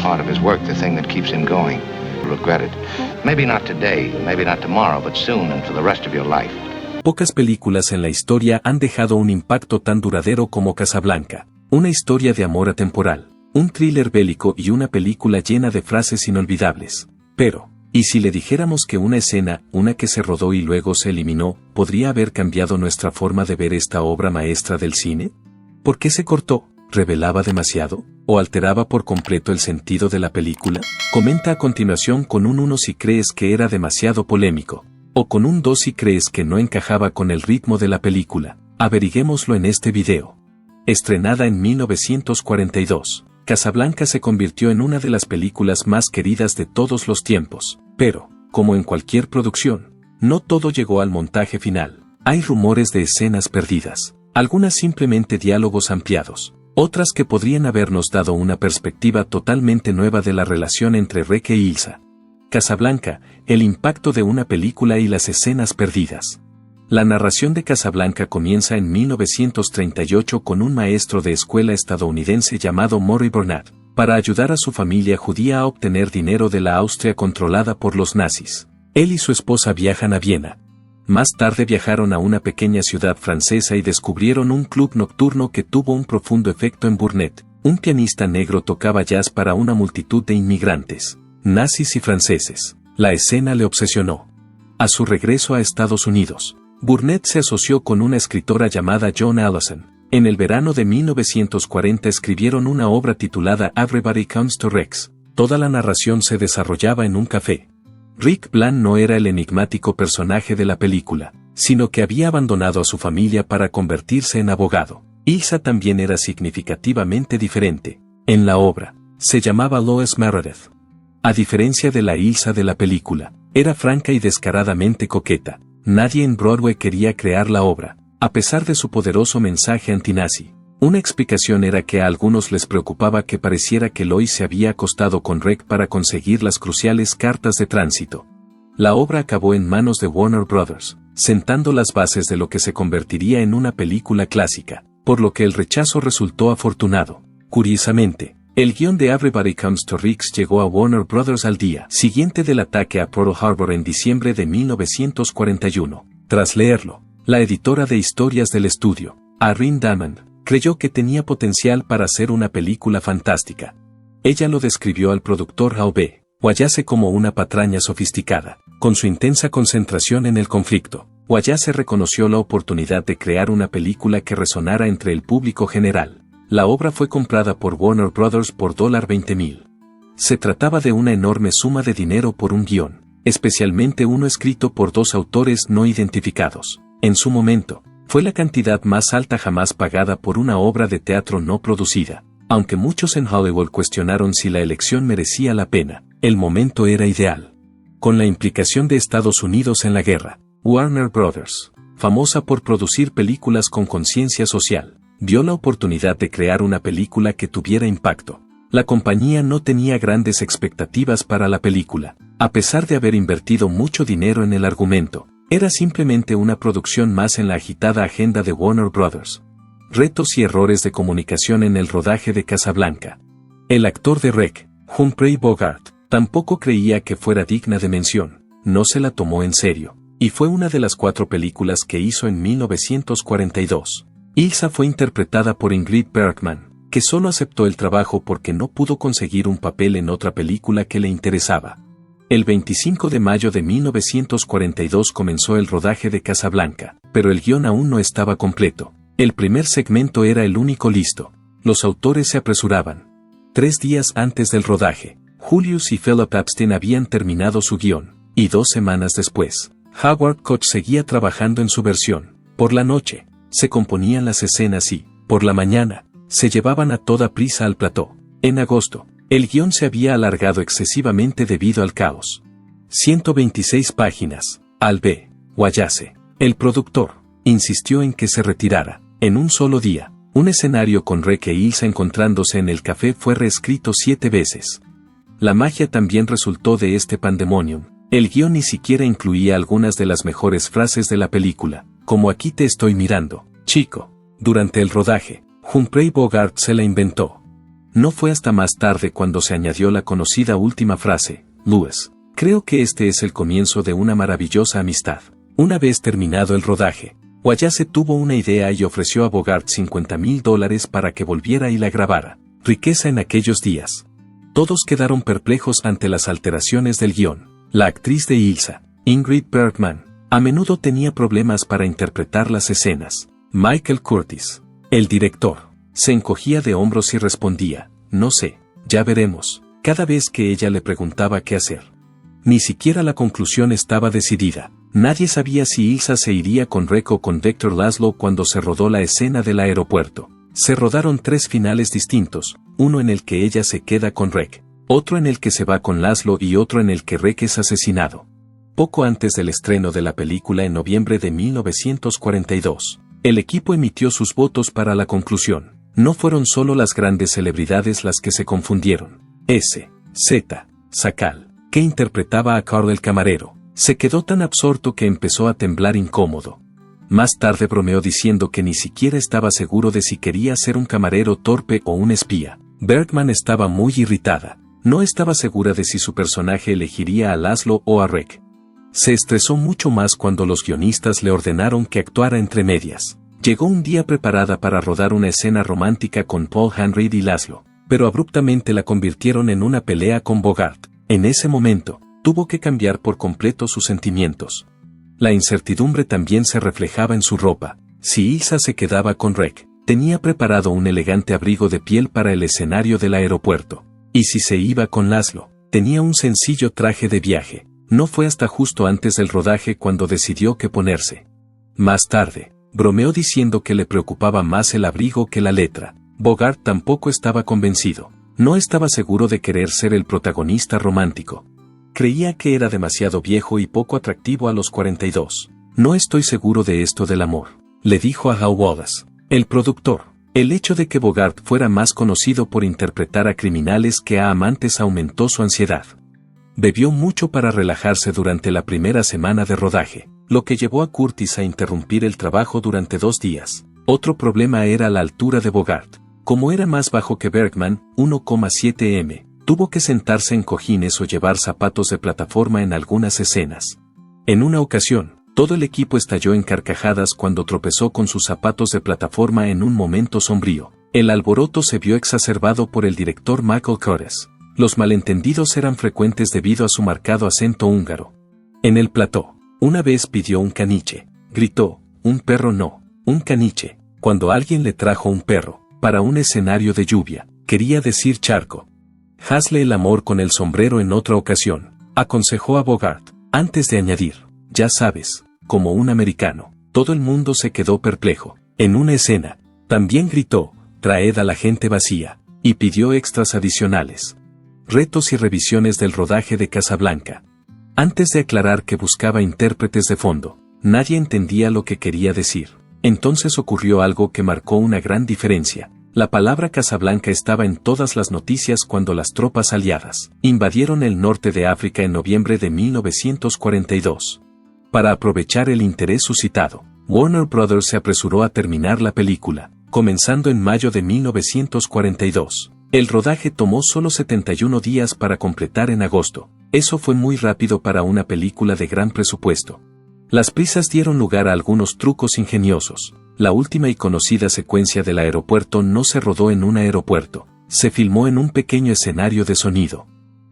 part of his work, the thing that keeps him going. You'll regret it. Maybe not today, maybe not tomorrow, but soon and for the rest of your life. Pocas películas en la historia han dejado un impacto tan duradero como Casablanca. Una historia de amor atemporal, un thriller bélico y una película llena de frases inolvidables. Pero, ¿y si le dijéramos que una escena, una que se rodó y luego se eliminó, podría haber cambiado nuestra forma de ver esta obra maestra del cine? ¿Por qué se cortó? ¿Revelaba demasiado? ¿O alteraba por completo el sentido de la película? Comenta a continuación con un 1 si crees que era demasiado polémico, o con un 2 si crees que no encajaba con el ritmo de la película. Averiguémoslo en este video. Estrenada en 1942, Casablanca se convirtió en una de las películas más queridas de todos los tiempos. Pero, como en cualquier producción, no todo llegó al montaje final. Hay rumores de escenas perdidas, algunas simplemente diálogos ampliados, otras que podrían habernos dado una perspectiva totalmente nueva de la relación entre Rec e Ilsa. Casablanca, el impacto de una película y las escenas perdidas. La narración de Casablanca comienza en 1938 con un maestro de escuela estadounidense llamado Murray Bernard, para ayudar a su familia judía a obtener dinero de la Austria controlada por los nazis. Él y su esposa viajan a Viena. Más tarde viajaron a una pequeña ciudad francesa y descubrieron un club nocturno que tuvo un profundo efecto en Burnett. Un pianista negro tocaba jazz para una multitud de inmigrantes, nazis y franceses. La escena le obsesionó. A su regreso a Estados Unidos, Burnett se asoció con una escritora llamada Joan Allison. En el verano de 1940 escribieron una obra titulada Everybody Comes to Rex. Toda la narración se desarrollaba en un café. Rick Bland no era el enigmático personaje de la película, sino que había abandonado a su familia para convertirse en abogado. Ilsa también era significativamente diferente. En la obra, se llamaba Lois Meredith. A diferencia de la Ilsa de la película, era franca y descaradamente coqueta. Nadie en Broadway quería crear la obra, a pesar de su poderoso mensaje antinazi. Una explicación era que a algunos les preocupaba que pareciera que Lois se había acostado con Rec para conseguir las cruciales cartas de tránsito. La obra acabó en manos de Warner Brothers, sentando las bases de lo que se convertiría en una película clásica, por lo que el rechazo resultó afortunado. Curiosamente, el guión de Everybody Comes to Rex llegó a Warner Brothers al día siguiente del ataque a Pearl Harbor en diciembre de 1941. Tras leerlo, la editora de historias del estudio, Irene Damond, creyó que tenía potencial para hacer una película fantástica. Ella lo describió al productor Hal B. Wallace como una patraña sofisticada, con su intensa concentración en el conflicto. Wallace reconoció la oportunidad de crear una película que resonara entre el público general. La obra fue comprada por Warner Brothers por $20,000. Se trataba de una enorme suma de dinero por un guión, especialmente uno escrito por dos autores no identificados. En su momento, fue la cantidad más alta jamás pagada por una obra de teatro no producida. Aunque muchos en Hollywood cuestionaron si la elección merecía la pena, el momento era ideal. Con la implicación de Estados Unidos en la guerra, Warner Brothers, famosa por producir películas con conciencia social, vio la oportunidad de crear una película que tuviera impacto. La compañía no tenía grandes expectativas para la película, a pesar de haber invertido mucho dinero en el argumento. Era simplemente una producción más en la agitada agenda de Warner Brothers. Retos y errores de comunicación en el rodaje de Casablanca. El actor de Rec, Humphrey Bogart, tampoco creía que fuera digna de mención. No se la tomó en serio, y fue una de las 4 películas que hizo en 1942. Ilsa fue interpretada por Ingrid Bergman, que solo aceptó el trabajo porque no pudo conseguir un papel en otra película que le interesaba. El 25 de mayo de 1942 comenzó el rodaje de Casablanca, pero el guión aún no estaba completo. El primer segmento era el único listo. Los autores se apresuraban. 3 días antes del rodaje, Julius y Philip Epstein habían terminado su guión, y 2 semanas después, Howard Koch seguía trabajando en su versión. Por la noche, se componían las escenas y, por la mañana, se llevaban a toda prisa al plató. En agosto, el guión se había alargado excesivamente debido al caos. 126 páginas. Al B. Wallace, el productor, insistió en que se retirara. En un solo día, un escenario con Rec e Ilsa encontrándose en el café fue reescrito 7 veces. La magia también resultó de este pandemonium. El guión ni siquiera incluía algunas de las mejores frases de la película, como "aquí te estoy mirando, chico". Durante el rodaje, Humphrey Bogart se la inventó. No fue hasta más tarde cuando se añadió la conocida última frase: Louis, creo que este es el comienzo de una maravillosa amistad. Una vez terminado el rodaje, Wallace tuvo una idea y ofreció a Bogart $50,000 para que volviera y la grabara. Riqueza en aquellos días. Todos quedaron perplejos ante las alteraciones del guión. La actriz de Ilsa, Ingrid Bergman, a menudo tenía problemas para interpretar las escenas. Michael Curtis, el director, se encogía de hombros y respondía: no sé, ya veremos, cada vez que ella le preguntaba qué hacer. Ni siquiera la conclusión estaba decidida. Nadie sabía si Ilsa se iría con Rec o con Victor Laszlo cuando se rodó la escena del aeropuerto. Se rodaron 3 finales distintos, uno en el que ella se queda con Rec, otro en el que se va con Laszlo y otro en el que Rec es asesinado. Poco antes del estreno de la película en noviembre de 1942, el equipo emitió sus votos para la conclusión. No fueron solo las grandes celebridades las que se confundieron. S.Z. Sakal, que interpretaba a Carl el camarero, se quedó tan absorto que empezó a temblar incómodo. Más tarde bromeó diciendo que ni siquiera estaba seguro de si quería ser un camarero torpe o un espía. Bergman estaba muy irritada. No estaba segura de si su personaje elegiría a Laszlo o a Rec. Se estresó mucho más cuando los guionistas le ordenaron que actuara entre medias. Llegó un día preparada para rodar una escena romántica con Paul Henreid y Laszlo, pero abruptamente la convirtieron en una pelea con Bogart. En ese momento, tuvo que cambiar por completo sus sentimientos. La incertidumbre también se reflejaba en su ropa. Si Ilsa se quedaba con Rec, tenía preparado un elegante abrigo de piel para el escenario del aeropuerto. Y si se iba con Laszlo, tenía un sencillo traje de viaje. No fue hasta justo antes del rodaje cuando decidió qué ponerse. Más tarde, bromeó diciendo que le preocupaba más el abrigo que la letra. Bogart tampoco estaba convencido. No estaba seguro de querer ser el protagonista romántico. Creía que era demasiado viejo y poco atractivo a los 42. No estoy seguro de esto del amor, le dijo a Hal Wallace, el productor. El hecho de que Bogart fuera más conocido por interpretar a criminales que a amantes aumentó su ansiedad. Bebió mucho para relajarse durante la primera semana de rodaje, lo que llevó a Curtis a interrumpir el trabajo durante 2 días. Otro problema era la altura de Bogart. Como era más bajo que Bergman, 1,7 m, tuvo que sentarse en cojines o llevar zapatos de plataforma en algunas escenas. En una ocasión, todo el equipo estalló en carcajadas cuando tropezó con sus zapatos de plataforma en un momento sombrío. El alboroto se vio exacerbado por el director Michael Curtis. Los malentendidos eran frecuentes debido a su marcado acento húngaro. En el plató, una vez pidió un caniche. Gritó: un perro no, un caniche. Cuando alguien le trajo un perro, para un escenario de lluvia, quería decir charco. Hazle el amor con el sombrero en otra ocasión, aconsejó a Bogart, antes de añadir: ya sabes, como un americano. Todo el mundo se quedó perplejo. En una escena, también gritó: traed a la gente vacía, y pidió extras adicionales. Retos y revisiones del rodaje de Casablanca. Antes de aclarar que buscaba intérpretes de fondo, nadie entendía lo que quería decir. Entonces ocurrió algo que marcó una gran diferencia. La palabra Casablanca estaba en todas las noticias cuando las tropas aliadas invadieron el norte de África en noviembre de 1942. Para aprovechar el interés suscitado, Warner Brothers se apresuró a terminar la película, comenzando en mayo de 1942. El rodaje tomó solo 71 días para completar en agosto. Eso fue muy rápido para una película de gran presupuesto. Las prisas dieron lugar a algunos trucos ingeniosos. La última y conocida secuencia del aeropuerto no se rodó en un aeropuerto, se filmó en un pequeño escenario de sonido.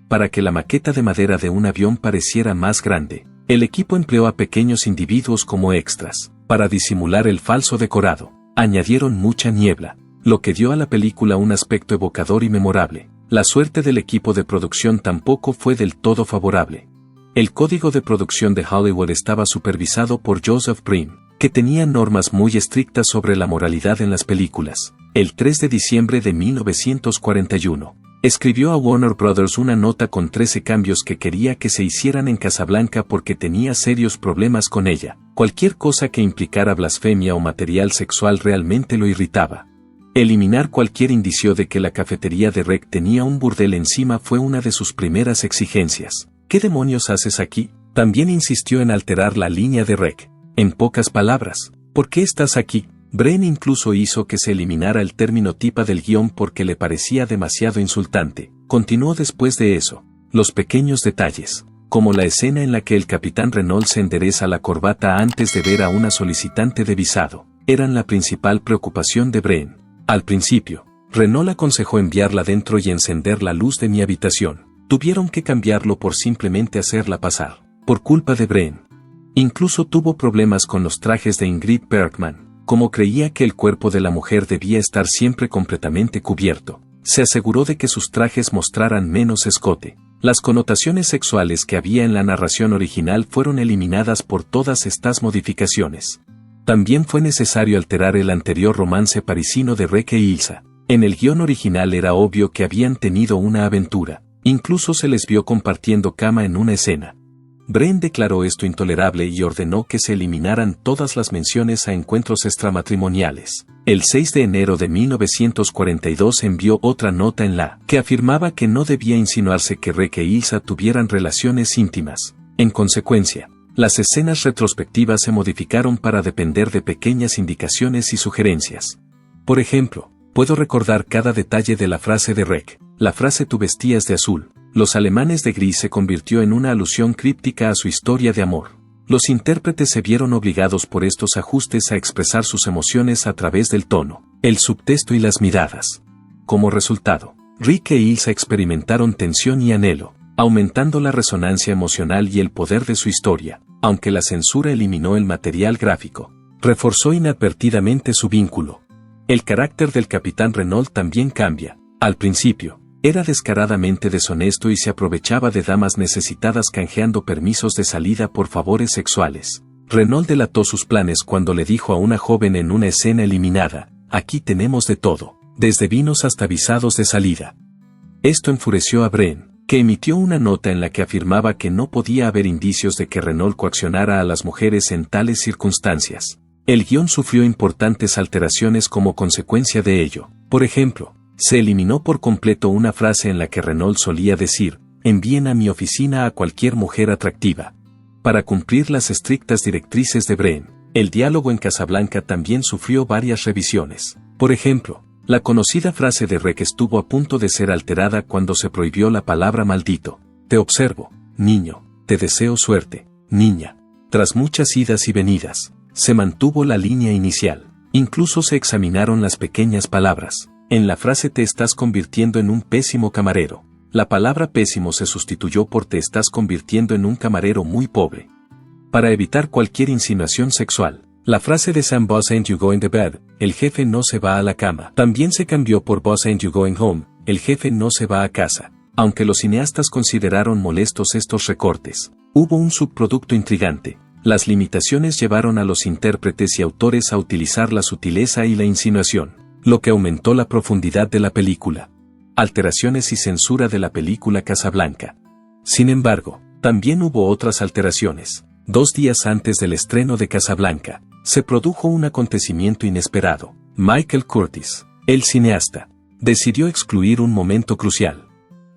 Para que la maqueta de madera de un avión pareciera más grande, el equipo empleó a pequeños individuos como extras. Para disimular el falso decorado, añadieron mucha niebla, lo que dio a la película un aspecto evocador y memorable. La suerte del equipo de producción tampoco fue del todo favorable. El código de producción de Hollywood estaba supervisado por Joseph Prim, que tenía normas muy estrictas sobre la moralidad en las películas. El 3 de diciembre de 1941, escribió a Warner Brothers una nota con 13 cambios que quería que se hicieran en Casablanca porque tenía serios problemas con ella. Cualquier cosa que implicara blasfemia o material sexual realmente lo irritaba. Eliminar cualquier indicio de que la cafetería de Rec tenía un burdel encima fue una de sus primeras exigencias. ¿Qué demonios haces aquí? También insistió en alterar la línea de Rec. En pocas palabras, ¿por qué estás aquí? Brain incluso hizo que se eliminara el término tipa del guión porque le parecía demasiado insultante. Continuó después de eso. Los pequeños detalles, como la escena en la que el capitán Renault se endereza la corbata antes de ver a una solicitante de visado, eran la principal preocupación de Brain. Al principio, Renault aconsejó enviarla dentro y encender la luz de mi habitación. Tuvieron que cambiarlo por simplemente hacerla pasar, por culpa de Brain. Incluso tuvo problemas con los trajes de Ingrid Bergman. Como creía que el cuerpo de la mujer debía estar siempre completamente cubierto, se aseguró de que sus trajes mostraran menos escote. Las connotaciones sexuales que había en la narración original fueron eliminadas por todas estas modificaciones. También fue necesario alterar el anterior romance parisino de Rec e Ilsa. En el guión original era obvio que habían tenido una aventura, incluso se les vio compartiendo cama en una escena. Brain declaró esto intolerable y ordenó que se eliminaran todas las menciones a encuentros extramatrimoniales. El 6 de enero de 1942 envió otra nota en la que afirmaba que no debía insinuarse que Rec e Ilsa tuvieran relaciones íntimas. En consecuencia, las escenas retrospectivas se modificaron para depender de pequeñas indicaciones y sugerencias. Por ejemplo, puedo recordar cada detalle de la frase de Rec. La frase "tú vestías de azul". Los alemanes de gris se convirtió en una alusión críptica a su historia de amor. Los intérpretes se vieron obligados por estos ajustes a expresar sus emociones a través del tono, el subtexto y las miradas. Como resultado, Rick e Ilsa experimentaron tensión y anhelo, aumentando la resonancia emocional y el poder de su historia. Aunque la censura eliminó el material gráfico, reforzó inadvertidamente su vínculo. El carácter del capitán Renault también cambia. Al principio, era descaradamente deshonesto y se aprovechaba de damas necesitadas canjeando permisos de salida por favores sexuales. Renault delató sus planes cuando le dijo a una joven en una escena eliminada: "Aquí tenemos de todo, desde vinos hasta visados de salida". Esto enfureció a Brain, que emitió una nota en la que afirmaba que no podía haber indicios de que Renault coaccionara a las mujeres en tales circunstancias. El guión sufrió importantes alteraciones como consecuencia de ello. Por ejemplo, se eliminó por completo una frase en la que Renault solía decir: "Envíen a mi oficina a cualquier mujer atractiva". Para cumplir las estrictas directrices de Brain, el diálogo en Casablanca también sufrió varias revisiones. Por ejemplo, la conocida frase de Rec estuvo a punto de ser alterada cuando se prohibió la palabra maldito. "Te observo, niño, te deseo suerte, niña". Tras muchas idas y venidas, se mantuvo la línea inicial. Incluso se examinaron las pequeñas palabras. En la frase "te estás convirtiendo en un pésimo camarero", la palabra pésimo se sustituyó por "te estás convirtiendo en un camarero muy pobre". Para evitar cualquier insinuación sexual, la frase de "Sam boss ain't you going to bed", el jefe no se va a la cama, también se cambió por "boss ain't you going home", el jefe no se va a casa. Aunque los cineastas consideraron molestos estos recortes, hubo un subproducto intrigante. Las limitaciones llevaron a los intérpretes y autores a utilizar la sutileza y la insinuación, lo que aumentó la profundidad de la película. Alteraciones y censura de la película Casablanca. Sin embargo, también hubo otras alteraciones. 2 días antes del estreno de Casablanca, se produjo un acontecimiento inesperado. Michael Curtiz, el cineasta, decidió excluir un momento crucial.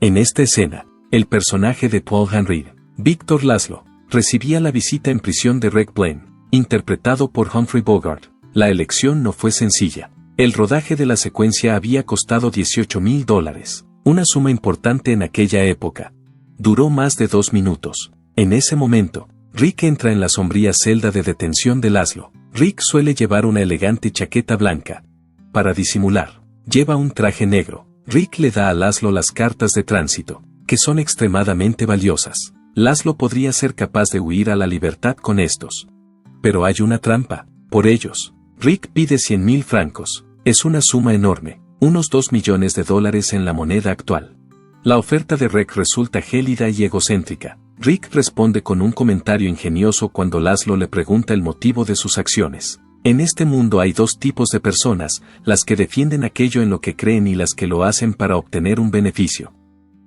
En esta escena, el personaje de Paul Henry, Victor Laszlo, recibía la visita en prisión de Rec Blaine, interpretado por Humphrey Bogart. La elección no fue sencilla. El rodaje de la secuencia había costado $18,000, una suma importante en aquella época. Duró más de 2 minutos. En ese momento, Rick entra en la sombría celda de detención de Laszlo. Rick suele llevar una elegante chaqueta blanca. Para disimular, lleva un traje negro. Rick le da a Laszlo las cartas de tránsito, que son extremadamente valiosas. Laszlo podría ser capaz de huir a la libertad con estos. Pero hay una trampa. Por ellos, Rick pide 100,000 francos. Es una suma enorme, unos $2 millones en la moneda actual. La oferta de Rick resulta gélida y egocéntrica. Rick responde con un comentario ingenioso cuando Laszlo le pregunta el motivo de sus acciones. En este mundo hay 2 tipos de personas, las que defienden aquello en lo que creen y las que lo hacen para obtener un beneficio.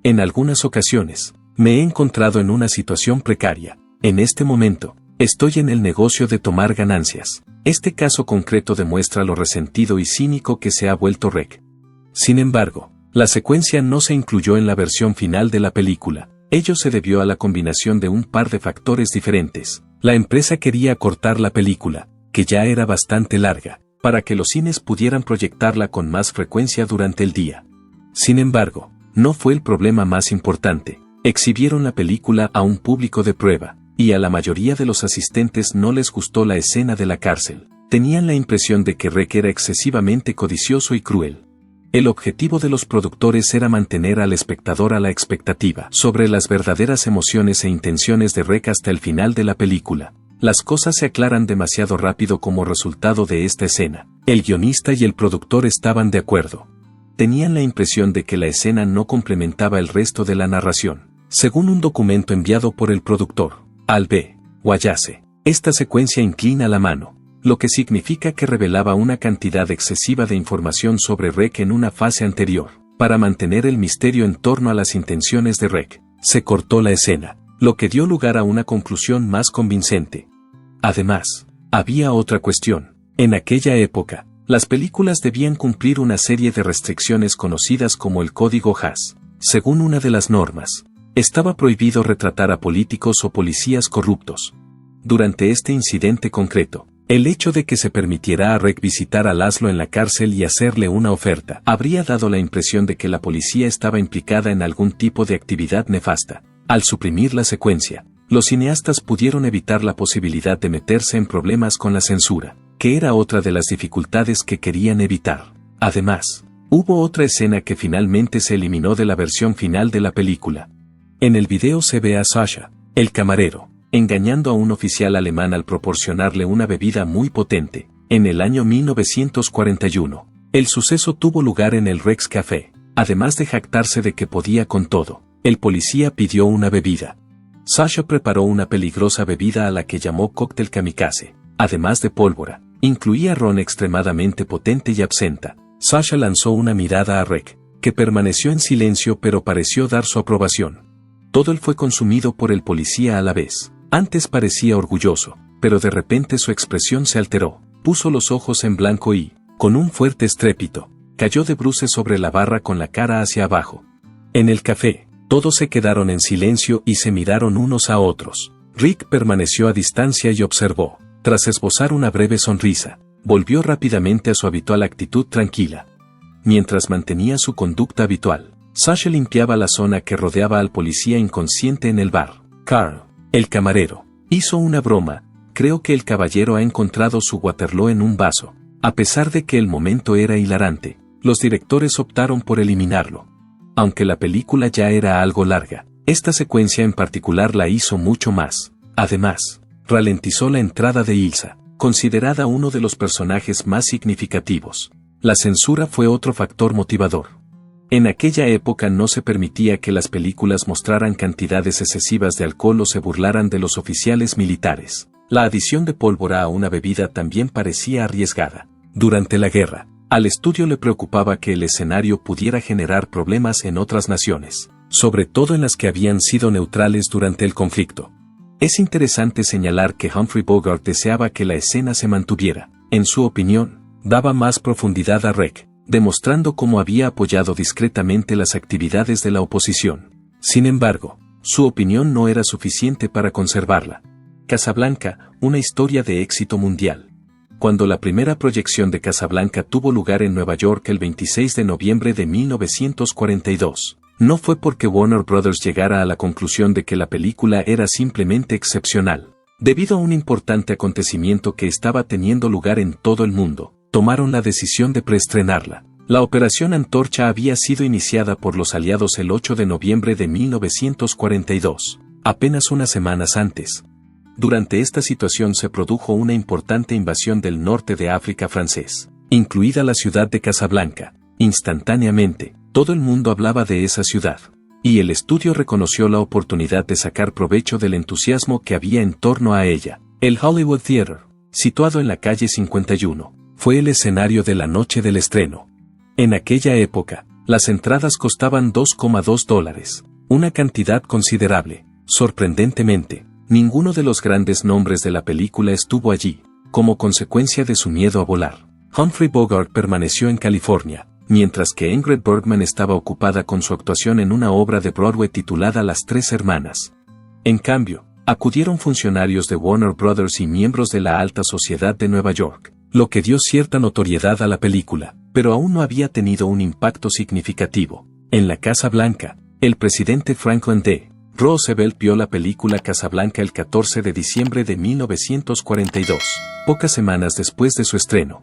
En algunas ocasiones, me he encontrado en una situación precaria. En este momento, estoy en el negocio de tomar ganancias. Este caso concreto demuestra lo resentido y cínico que se ha vuelto Rick. Sin embargo, la secuencia no se incluyó en la versión final de la película. Ello se debió a la combinación de un par de factores diferentes. La empresa quería acortar la película, que ya era bastante larga, para que los cines pudieran proyectarla con más frecuencia durante el día. Sin embargo, no fue el problema más importante. Exhibieron la película a un público de prueba, y a la mayoría de los asistentes no les gustó la escena de la cárcel. Tenían la impresión de que Rec era excesivamente codicioso y cruel. El objetivo de los productores era mantener al espectador a la expectativa sobre las verdaderas emociones e intenciones de Rec hasta el final de la película. Las cosas se aclaran demasiado rápido como resultado de esta escena. El guionista y el productor estaban de acuerdo. Tenían la impresión de que la escena no complementaba el resto de la narración. Según un documento enviado por el productor, Al B. Wallace, esta secuencia inclina la mano, lo que significa que revelaba una cantidad excesiva de información sobre Rec en una fase anterior. Para mantener el misterio en torno a las intenciones de Rec, se cortó la escena, lo que dio lugar a una conclusión más convincente. Además, había otra cuestión. En aquella época, las películas debían cumplir una serie de restricciones conocidas como el Código Haas. Según una de las normas, estaba prohibido retratar a políticos o policías corruptos. Durante este incidente concreto, el hecho de que se permitiera a Rec visitar a Laszlo en la cárcel y hacerle una oferta habría dado la impresión de que la policía estaba implicada en algún tipo de actividad nefasta. Al suprimir la secuencia, los cineastas pudieron evitar la posibilidad de meterse en problemas con la censura, que era otra de las dificultades que querían evitar. Además, hubo otra escena que finalmente se eliminó de la versión final de la película. En el video se ve a Sasha, el camarero, engañando a un oficial alemán al proporcionarle una bebida muy potente. En el año 1941, el suceso tuvo lugar en el Rex Café. Además de jactarse de que podía con todo, el policía pidió una bebida. Sasha preparó una peligrosa bebida a la que llamó cóctel kamikaze. Además de pólvora, incluía ron extremadamente potente y absenta. Sasha lanzó una mirada a Rec, que permaneció en silencio pero pareció dar su aprobación. Todo él fue consumido por el policía a la vez. Antes parecía orgulloso, pero de repente su expresión se alteró, puso los ojos en blanco y, con un fuerte estrépito, cayó de bruces sobre la barra con la cara hacia abajo. En el café, todos se quedaron en silencio y se miraron unos a otros. Rick permaneció a distancia y observó. Tras esbozar una breve sonrisa, volvió rápidamente a su habitual actitud tranquila. Mientras mantenía su conducta habitual, Sasha limpiaba la zona que rodeaba al policía inconsciente en el bar. Carl, el camarero, hizo una broma. Creo que el caballero ha encontrado su Waterloo en un vaso. A pesar de que el momento era hilarante, los directores optaron por eliminarlo. Aunque la película ya era algo larga, esta secuencia en particular la hizo mucho más. Además, ralentizó la entrada de Ilsa, considerada uno de los personajes más significativos. La censura fue otro factor motivador. En aquella época no se permitía que las películas mostraran cantidades excesivas de alcohol o se burlaran de los oficiales militares. La adición de pólvora a una bebida también parecía arriesgada. Durante la guerra, al estudio le preocupaba que el escenario pudiera generar problemas en otras naciones, sobre todo en las que habían sido neutrales durante el conflicto. Es interesante señalar que Humphrey Bogart deseaba que la escena se mantuviera. En su opinión, daba más profundidad a Rec, demostrando cómo había apoyado discretamente las actividades de la oposición. Sin embargo, su opinión no era suficiente para conservarla. Casablanca, una historia de éxito mundial. Cuando la primera proyección de Casablanca tuvo lugar en Nueva York el 26 de noviembre de 1942, no fue porque Warner Brothers llegara a la conclusión de que la película era simplemente excepcional. Debido a un importante acontecimiento que estaba teniendo lugar en todo el mundo, tomaron la decisión de preestrenarla. La Operación Antorcha había sido iniciada por los aliados el 8 de noviembre de 1942, apenas unas semanas antes. Durante esta situación se produjo una importante invasión del norte de África francés, incluida la ciudad de Casablanca. Instantáneamente, todo el mundo hablaba de esa ciudad, y el estudio reconoció la oportunidad de sacar provecho del entusiasmo que había en torno a ella. El Hollywood Theater, situado en la calle 51, fue el escenario de la noche del estreno. En aquella época, las entradas costaban $2,2, una cantidad considerable. Sorprendentemente, ninguno de los grandes nombres de la película estuvo allí, como consecuencia de su miedo a volar. Humphrey Bogart permaneció en California, mientras que Ingrid Bergman estaba ocupada con su actuación en una obra de Broadway titulada Las Tres Hermanas. En cambio, acudieron funcionarios de Warner Brothers y miembros de la alta sociedad de Nueva York. lo que dio cierta notoriedad a la película, pero aún no había tenido un impacto significativo. En la Casa Blanca, el presidente Franklin D. Roosevelt vio la película Casablanca el 14 de diciembre de 1942, pocas semanas después de su estreno.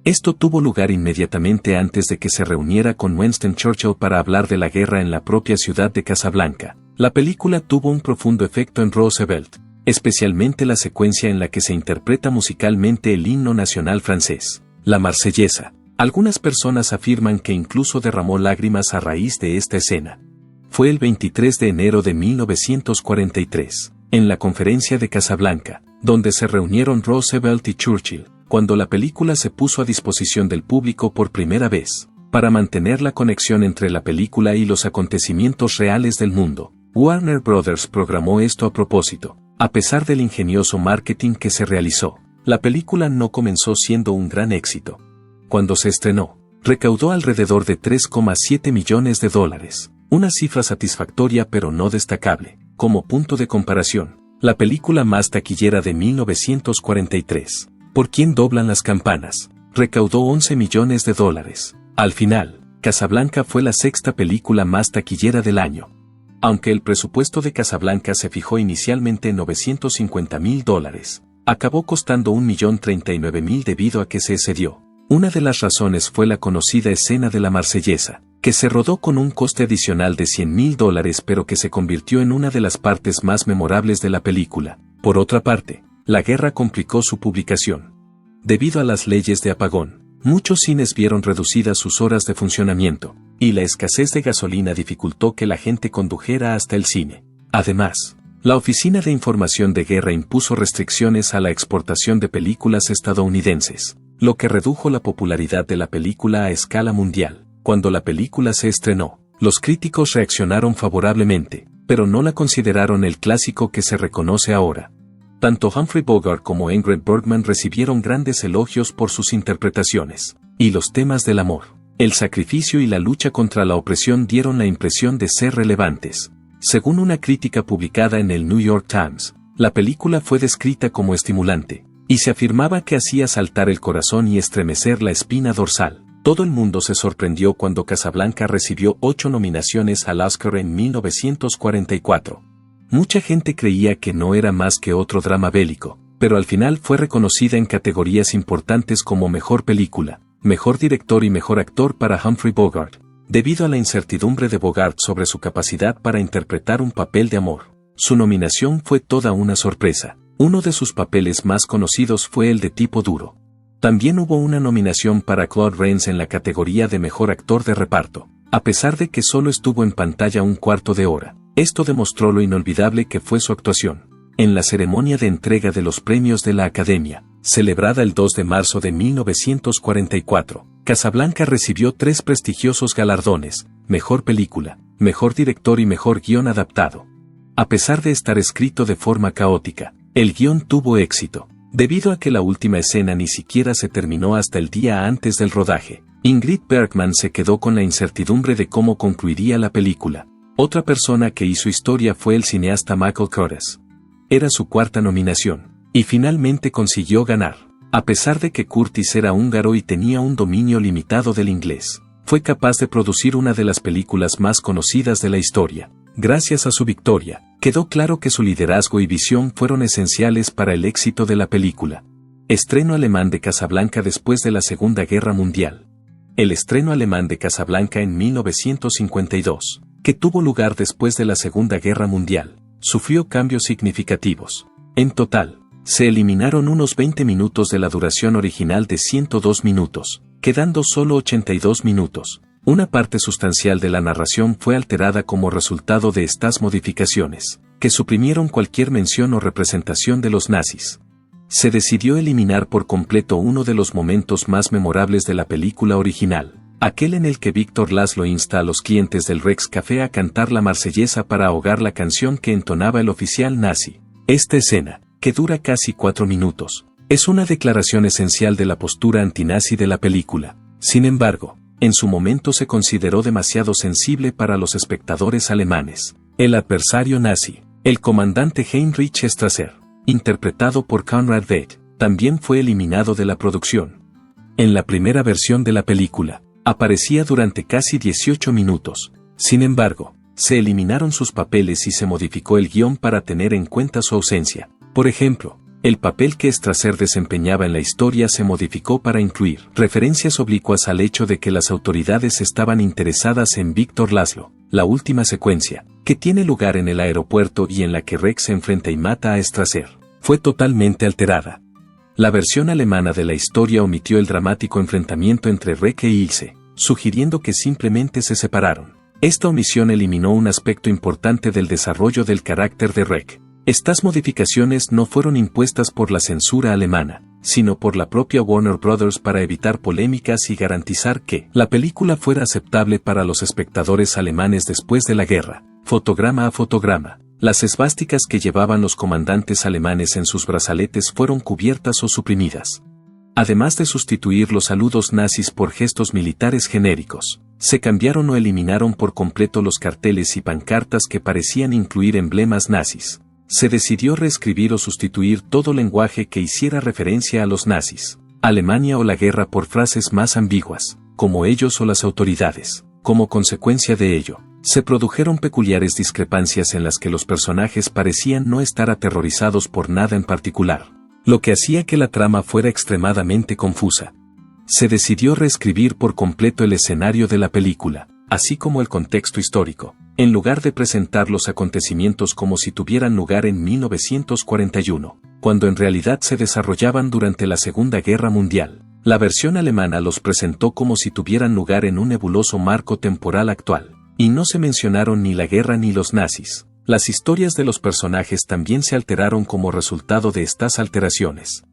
Esto tuvo lugar inmediatamente antes de que se reuniera con Winston Churchill para hablar de la guerra en la propia ciudad de Casablanca. La película tuvo un profundo efecto en Roosevelt, especialmente la secuencia en la que se interpreta musicalmente el himno nacional francés, la Marsellesa. Algunas personas afirman que incluso derramó lágrimas a raíz de esta escena. Fue el 23 de enero de 1943, en la conferencia de Casablanca, donde se reunieron Roosevelt y Churchill, cuando la película se puso a disposición del público por primera vez. Para mantener la conexión entre la película y los acontecimientos reales del mundo, Warner Brothers programó esto a propósito. A pesar del ingenioso marketing que se realizó, la película no comenzó siendo un gran éxito. Cuando se estrenó, recaudó alrededor de $3,7 millones, una cifra satisfactoria pero no destacable. Como punto de comparación, la película más taquillera de 1943, ¿Por quién doblan las campanas?, recaudó $11 millones. Al final, Casablanca fue la sexta película más taquillera del año. Aunque el presupuesto de Casablanca se fijó inicialmente en $950,000, acabó costando $1,039,000 debido a que se excedió. Una de las razones fue la conocida escena de la Marsellesa, que se rodó con un coste adicional de $100,000 pero que se convirtió en una de las partes más memorables de la película. Por otra parte, la guerra complicó su publicación. Debido a las leyes de apagón, muchos cines vieron reducidas sus horas de funcionamiento, y la escasez de gasolina dificultó que la gente condujera hasta el cine. Además, la Oficina de Información de Guerra impuso restricciones a la exportación de películas estadounidenses, lo que redujo la popularidad de la película a escala mundial. Cuando la película se estrenó, los críticos reaccionaron favorablemente, pero no la consideraron el clásico que se reconoce ahora. Tanto Humphrey Bogart como Ingrid Bergman recibieron grandes elogios por sus interpretaciones, y los temas del amor, el sacrificio y la lucha contra la opresión dieron la impresión de ser relevantes. Según una crítica publicada en el New York Times, la película fue descrita como estimulante, y se afirmaba que hacía saltar el corazón y estremecer la espina dorsal. Todo el mundo se sorprendió cuando Casablanca recibió 8 nominaciones al Oscar en 1944. Mucha gente creía que no era más que otro drama bélico, pero al final fue reconocida en categorías importantes como Mejor Película, Mejor Director y Mejor Actor para Humphrey Bogart. Debido a la incertidumbre de Bogart sobre su capacidad para interpretar un papel de amor, su nominación fue toda una sorpresa. Uno de sus papeles más conocidos fue el de tipo duro. También hubo una nominación para Claude Rains en la categoría de Mejor Actor de Reparto, a pesar de que solo estuvo en pantalla un cuarto de hora. Esto demostró lo inolvidable que fue su actuación. En la ceremonia de entrega de los premios de la Academia, celebrada el 2 de marzo de 1944, Casablanca recibió 3 prestigiosos galardones: Mejor Película, Mejor Director y Mejor Guión Adaptado. A pesar de estar escrito de forma caótica, el guión tuvo éxito. Debido a que la última escena ni siquiera se terminó hasta el día antes del rodaje, Ingrid Bergman se quedó con la incertidumbre de cómo concluiría la película. Otra persona que hizo historia fue el cineasta Michael Curtiz. Era su cuarta nominación, y finalmente consiguió ganar. A pesar de que Curtiz era húngaro y tenía un dominio limitado del inglés, fue capaz de producir una de las películas más conocidas de la historia. Gracias a su victoria, quedó claro que su liderazgo y visión fueron esenciales para el éxito de la película. Estreno alemán de Casablanca después de la Segunda Guerra Mundial. El estreno alemán de Casablanca en 1952, que tuvo lugar después de la Segunda Guerra Mundial, sufrió cambios significativos. En total, se eliminaron unos 20 minutos de la duración original de 102 minutos, quedando solo 82 minutos. Una parte sustancial de la narración fue alterada como resultado de estas modificaciones, que suprimieron cualquier mención o representación de los nazis. Se decidió eliminar por completo uno de los momentos más memorables de la película original, aquel en el que Víctor Laszlo insta a los clientes del Rex Café a cantar la Marsellesa para ahogar la canción que entonaba el oficial nazi. Esta escena, que dura casi 4 minutos, es una declaración esencial de la postura antinazi de la película. Sin embargo, en su momento se consideró demasiado sensible para los espectadores alemanes. El adversario nazi, el comandante Heinrich Strasser, interpretado por Conrad Veidt, también fue eliminado de la producción. En la primera versión de la película, aparecía durante casi 18 minutos. Sin embargo, se eliminaron sus papeles y se modificó el guión para tener en cuenta su ausencia. Por ejemplo, el papel que Strasser desempeñaba en la historia se modificó para incluir referencias oblicuas al hecho de que las autoridades estaban interesadas en Víctor Laszlo. La última secuencia, que tiene lugar en el aeropuerto y en la que Rex se enfrenta y mata a Strasser, fue totalmente alterada. La versión alemana de la historia omitió el dramático enfrentamiento entre Rex e Ilse, sugiriendo que simplemente se separaron. Esta omisión eliminó un aspecto importante del desarrollo del carácter de Rex. Estas modificaciones no fueron impuestas por la censura alemana, sino por la propia Warner Brothers para evitar polémicas y garantizar que la película fuera aceptable para los espectadores alemanes después de la guerra. Fotograma a fotograma, las esvásticas que llevaban los comandantes alemanes en sus brazaletes fueron cubiertas o suprimidas. Además de sustituir los saludos nazis por gestos militares genéricos, se cambiaron o eliminaron por completo los carteles y pancartas que parecían incluir emblemas nazis. Se decidió reescribir o sustituir todo lenguaje que hiciera referencia a los nazis, Alemania o la guerra por frases más ambiguas, como ellos o las autoridades. Como consecuencia de ello, se produjeron peculiares discrepancias en las que los personajes parecían no estar aterrorizados por nada en particular, lo que hacía que la trama fuera extremadamente confusa. Se decidió reescribir por completo el escenario de la película, así como el contexto histórico, en lugar de presentar los acontecimientos como si tuvieran lugar en 1941, cuando en realidad se desarrollaban durante la Segunda Guerra Mundial. La versión alemana los presentó como si tuvieran lugar en un nebuloso marco temporal actual, y no se mencionaron ni la guerra ni los nazis. Las historias de los personajes también se alteraron como resultado de estas alteraciones.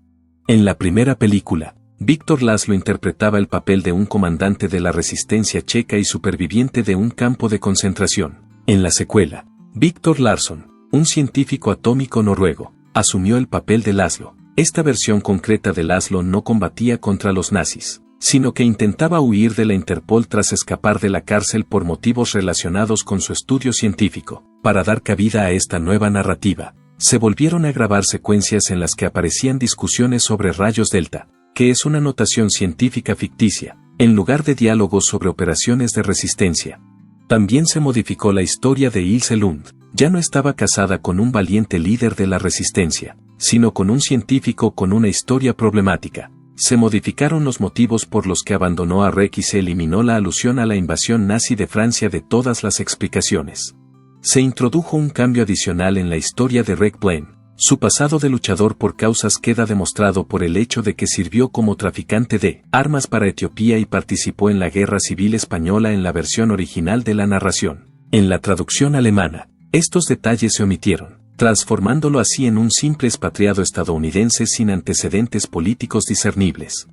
En la primera película, Víctor Laszlo interpretaba el papel de un comandante de la resistencia checa y superviviente de un campo de concentración. En la secuela, Víctor Larsson, un científico atómico noruego, asumió el papel de Laszlo. Esta versión concreta de Laszlo no combatía contra los nazis, sino que intentaba huir de la Interpol tras escapar de la cárcel por motivos relacionados con su estudio científico. Para dar cabida a esta nueva narrativa, se volvieron a grabar secuencias en las que aparecían discusiones sobre rayos delta, que es una notación científica ficticia, en lugar de diálogos sobre operaciones de resistencia. También se modificó la historia de Ilse Lund. Ya no estaba casada con un valiente líder de la resistencia, sino con un científico con una historia problemática. Se modificaron los motivos por los que abandonó a Rex y se eliminó la alusión a la invasión nazi de Francia de todas las explicaciones. Se introdujo un cambio adicional en la historia de Rex Blaine. Su pasado de luchador por causas queda demostrado por el hecho de que sirvió como traficante de armas para Etiopía y participó en la Guerra Civil Española en la versión original de la narración. En la traducción alemana, estos detalles se omitieron, transformándolo así en un simple expatriado estadounidense sin antecedentes políticos discernibles.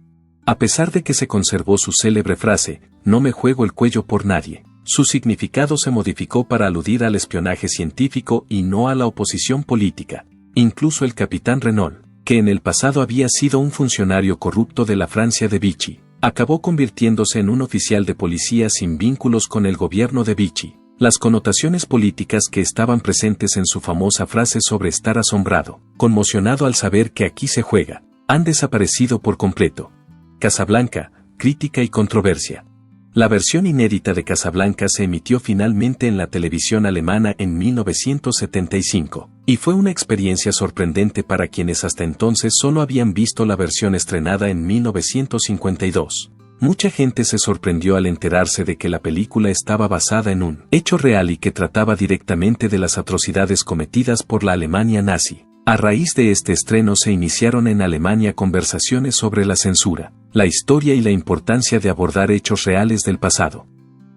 A pesar de que se conservó su célebre frase, "No me juego el cuello por nadie", su significado se modificó para aludir al espionaje científico y no a la oposición política. Incluso el capitán Renault, que en el pasado había sido un funcionario corrupto de la Francia de Vichy, acabó convirtiéndose en un oficial de policía sin vínculos con el gobierno de Vichy. Las connotaciones políticas que estaban presentes en su famosa frase sobre estar asombrado, conmocionado al saber que aquí se juega, han desaparecido por completo. Casablanca, crítica y controversia. La versión inédita de Casablanca se emitió finalmente en la televisión alemana en 1975, y fue una experiencia sorprendente para quienes hasta entonces solo habían visto la versión estrenada en 1952. Mucha gente se sorprendió al enterarse de que la película estaba basada en un hecho real y que trataba directamente de las atrocidades cometidas por la Alemania nazi. A raíz de este estreno se iniciaron en Alemania conversaciones sobre la censura, la historia y la importancia de abordar hechos reales del pasado.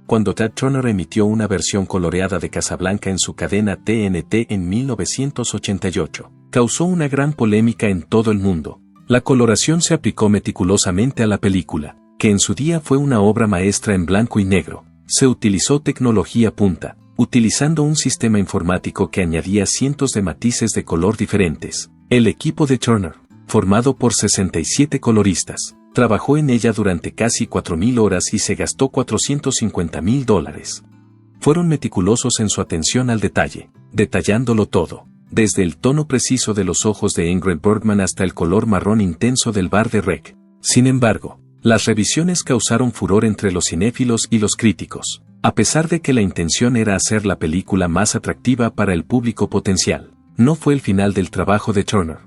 Cuando Ted Turner emitió una versión coloreada de Casablanca en su cadena TNT en 1988, causó una gran polémica en todo el mundo. La coloración se aplicó meticulosamente a la película, que en su día fue una obra maestra en blanco y negro. Se utilizó tecnología punta, utilizando un sistema informático que añadía cientos de matices de color diferentes. El equipo de Turner, formado por 67 coloristas, trabajó en ella durante casi 4.000 horas y se gastó $450.000. Fueron meticulosos en su atención al detalle, detallándolo todo. desde el tono preciso de los ojos de Ingrid Bergman hasta el color marrón intenso del bar de Rec. Sin embargo, las revisiones causaron furor entre los cinéfilos y los críticos, a pesar de que la intención era hacer la película más atractiva para el público potencial. No fue el final del trabajo de Turner.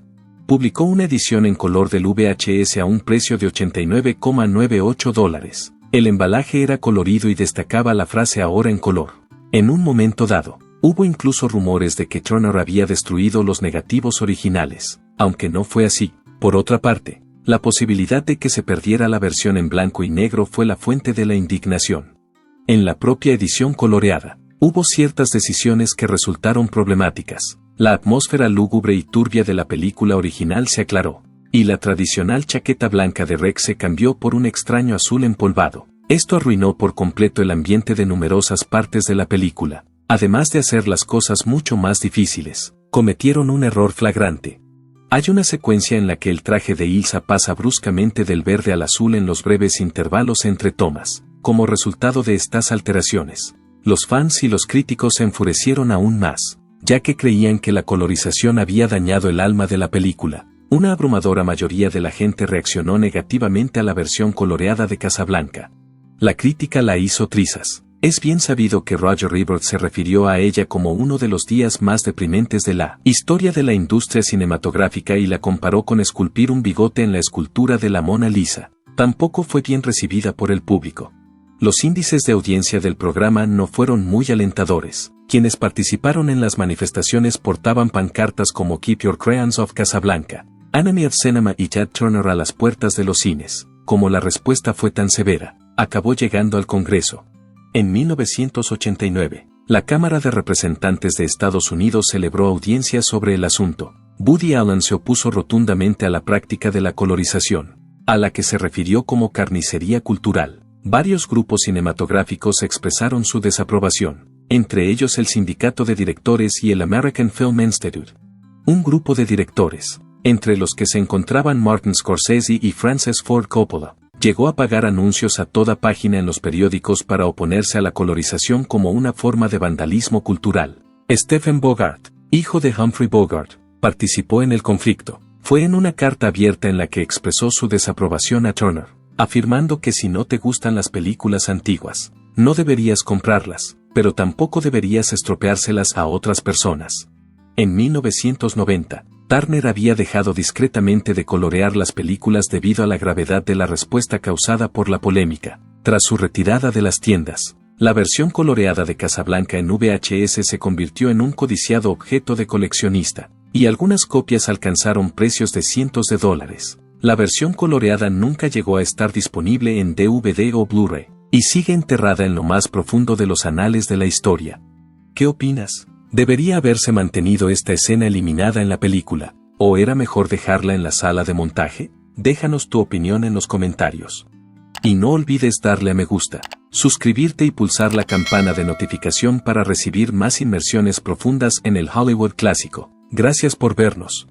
Publicó una edición en color del VHS a un precio de $89,98. El embalaje era colorido y destacaba la frase "ahora en color". En un momento dado, hubo incluso rumores de que Turner había destruido los negativos originales, aunque no fue así. Por otra parte, la posibilidad de que se perdiera la versión en blanco y negro fue la fuente de la indignación. En la propia edición coloreada, hubo ciertas decisiones que resultaron problemáticas. La atmósfera lúgubre y turbia de la película original se aclaró, y la tradicional chaqueta blanca de Rex se cambió por un extraño azul empolvado. Esto arruinó por completo el ambiente de numerosas partes de la película. Además de hacer las cosas mucho más difíciles, cometieron un error flagrante. Hay una secuencia en la que el traje de Ilsa pasa bruscamente del verde al azul en los breves intervalos entre tomas. Como resultado de estas alteraciones, los fans y los críticos se enfurecieron aún más, ya que creían que la colorización había dañado el alma de la película. Una abrumadora mayoría de la gente reaccionó negativamente a la versión coloreada de Casablanca. La crítica la hizo trizas. Es bien sabido que Roger Ebert se refirió a ella como uno de los días más deprimentes de la historia de la industria cinematográfica y la comparó con esculpir un bigote en la escultura de la Mona Lisa. Tampoco fue bien recibida por el público. Los índices de audiencia del programa no fueron muy alentadores. Quienes participaron en las manifestaciones portaban pancartas como "Keep Your Crayons Off Casablanca", "Enemy of Cinema" y "Jack Turner a las puertas de los cines". Como la respuesta fue tan severa, acabó llegando al Congreso. En 1989, la Cámara de Representantes de Estados Unidos celebró audiencias sobre el asunto. Woody Allen se opuso rotundamente a la práctica de la colorización, a la que se refirió como carnicería cultural. Varios grupos cinematográficos expresaron su desaprobación, entre ellos el Sindicato de Directores y el American Film Institute. Un grupo de directores, entre los que se encontraban Martin Scorsese y Francis Ford Coppola, llegó a pagar anuncios a toda página en los periódicos para oponerse a la colorización como una forma de vandalismo cultural. Stephen Bogart, hijo de Humphrey Bogart, participó en el conflicto. Fue en una carta abierta en la que expresó su desaprobación a Turner, afirmando que si no te gustan las películas antiguas, no deberías comprarlas, pero tampoco deberías estropeárselas a otras personas. En 1990, Turner había dejado discretamente de colorear las películas debido a la gravedad de la respuesta causada por la polémica. Tras su retirada de las tiendas, la versión coloreada de Casablanca en VHS se convirtió en un codiciado objeto de coleccionista, y algunas copias alcanzaron precios de cientos de dólares. La versión coloreada nunca llegó a estar disponible en DVD o Blu-ray, y sigue enterrada en lo más profundo de los anales de la historia. ¿Qué opinas? ¿Debería haberse mantenido esta escena eliminada en la película, o era mejor dejarla en la sala de montaje? Déjanos tu opinión en los comentarios. Y no olvides darle a me gusta, suscribirte y pulsar la campana de notificación para recibir más inmersiones profundas en el Hollywood clásico. Gracias por vernos.